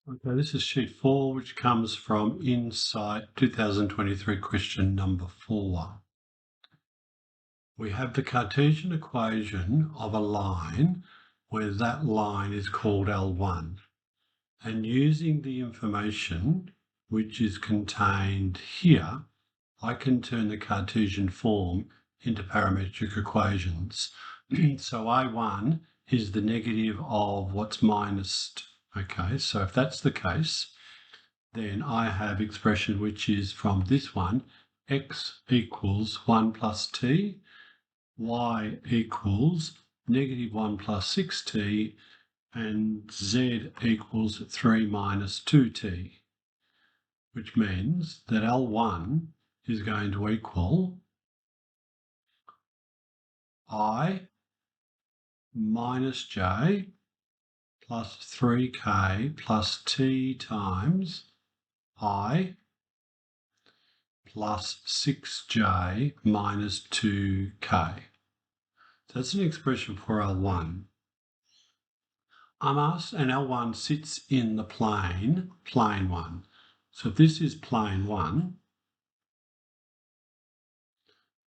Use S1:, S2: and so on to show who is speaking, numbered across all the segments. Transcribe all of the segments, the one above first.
S1: Okay, this is sheet 4, which comes from Insight 2023 question number 4. We have the Cartesian equation of a line where that line is called L1. And using the information which is contained here, I can turn the Cartesian form into parametric equations. So I1 is the negative of what's minused. Okay, so if that's the case, then I have expression which is from this one, x equals 1 plus t, y equals negative 1 plus 6t, and z equals 3 minus 2t, which means that L1 is going to equal I minus j plus 3k plus t times I plus 6j minus 2k. So that's an expression for L1. I'm asked, and L1 sits in the plane 1. So if this is plane 1,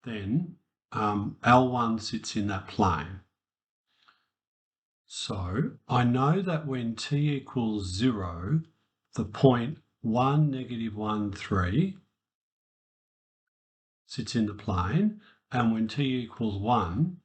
S1: then L1 sits in that plane. So I know that when t equals 0, the point 1, negative 1, 3 sits in the plane, and when t equals 1,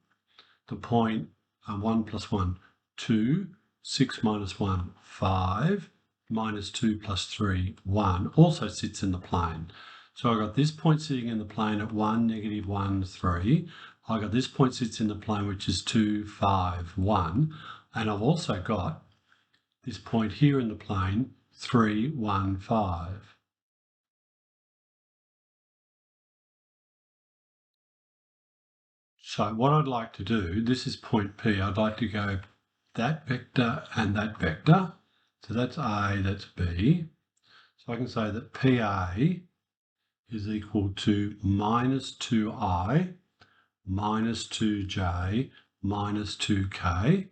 S1: the point 1 plus 1, 2, 6 minus 1, 5, minus 2 plus 3, 1, also sits in the plane. So I've got this point sitting in the plane at 1, negative 1, 3. I've got this point sits in the plane which is 2, 5, 1. And I've also got this point here in the plane, 3, 1, 5. So what I'd like to do, this is point P, I'd like to go that vector and that vector. So that's A, that's B. So I can say that PA is equal to minus 2I minus 2J minus 2K,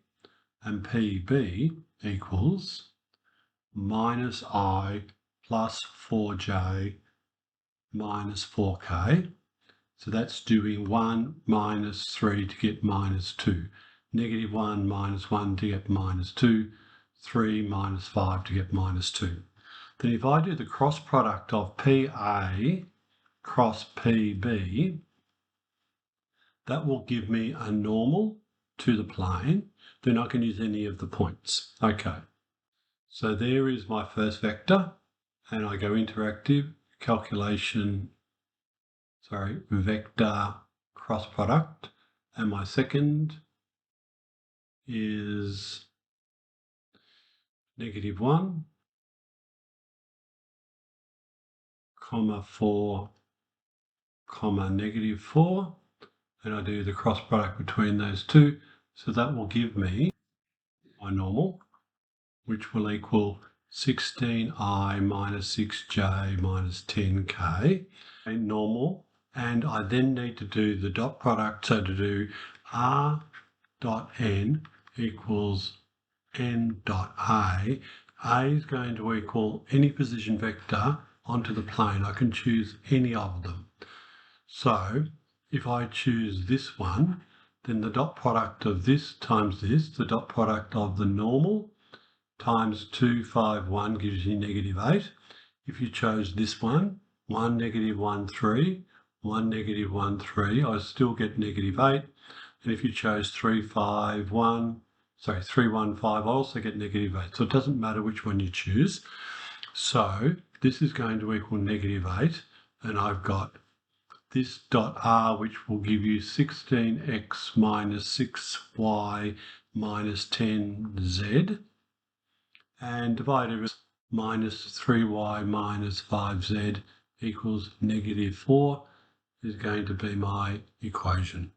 S1: and PB equals minus I plus 4J minus 4K. So that's doing 1 minus 3 to get minus 2. Negative 1 minus 1 to get minus 2. 3 minus 5 to get minus 2. Then if I do the cross product of PA cross PB, that will give me a normal to the plane. Then I can use any of the points. Okay, so there is my first vector, and I go interactive, calculation, vector cross product, and my second is negative 1, comma 4, comma negative 4, and I do the cross product between those two, so that will give me my normal, which will equal 16i minus 6j minus 10k, a normal. And I then need to do the dot product, so to do r dot n equals n dot a is going to equal any position vector onto the plane. I can choose any of them. So if I choose this one, then the dot product of this times this, the dot product of the normal times 2, 5, 1 gives you negative 8. If you chose this one, 1, negative 1, 3, 1, negative 1, 3, I still get negative 8. And if you chose 3, 5, 1, 3, 1, 5, I also get negative 8. So it doesn't matter which one you choose. So this is going to equal negative 8. And I've got this dot r, which will give you 16x minus 6y minus 10z. And divided with minus 3y minus 5z equals negative 4 is going to be my equation.